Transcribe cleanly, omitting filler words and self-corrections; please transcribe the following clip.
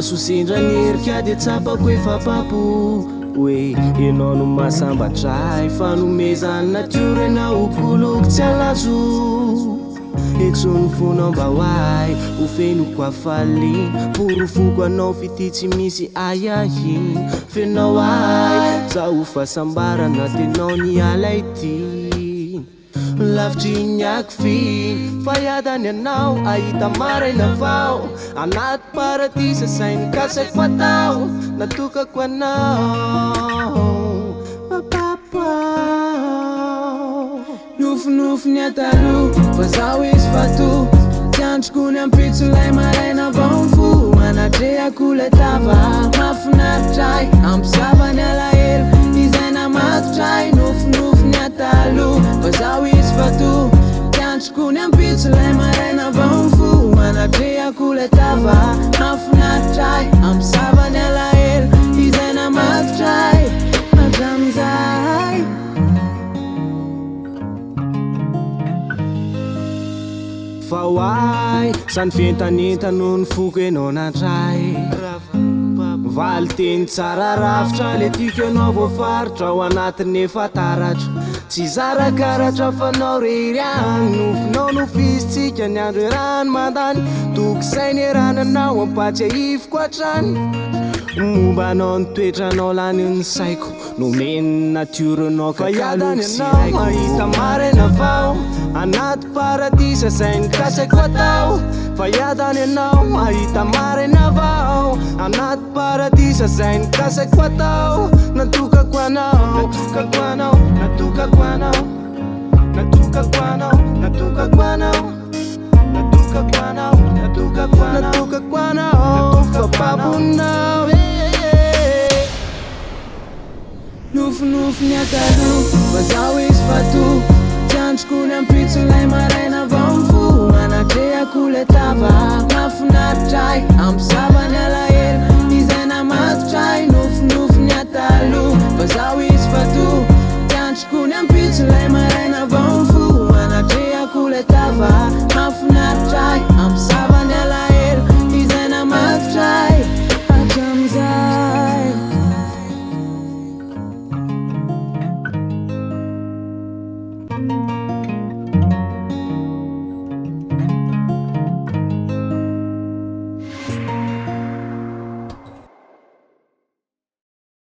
maso sendra nerika dia tsapako efa papo hoe ianao no mahasambatray fanomezan'ny natiora ianao okoloky tsy alazo etsony fonao mba hoay ho fenoko afaly porofoko anao fity tsy misy ayahy fenao ay za ho fahasambarana tenao ny ala ity lavitry ny akifiny fa iadany anao ahita maraina vao anaty paradisa sainy kasako fatao natokako anao nofinofy ny atalo fa zaho izy fato tiandroko ny ampitso lay maraina vao fo anatrehako le tava mafinaritra ampisavany alahelo izay namatotray nofinofy ny atalo fa zaho izy fato tiandroko ny ampitso lay maraina vao fo anatrehako le tava mafinaritra ampisavany alahelo izay namatotray nadramizay fa hoay sany fientanenta noho ny foko ianao natray valy teny tsara rafitra le tiako ianao voafaritra ao anatin'ny efa taratra tsy zarakaratra fanao rery agny nofinao no fisitsika ny andro erany mandany tokosainy erananao ampatsy ahifiko hatrany mombanao ny toetranao lany ny saiko nomeny natioranao fa iadany anao mahita maraina vao anaty paradisa sainy kasako atao fa iadany anao mahita maraina vao anaty paradisa sainy kasako atao natokako anao natokako anao natokako anao natokako anao natokako anao natokako anao natokako anao natokako anao fa babonao nofinofy ny atalo fa zaho izy fato tiandroko ny ampitso lay maraina vao fo anatrehako le tava mafinaritra ampisavany alahelo izay namatotray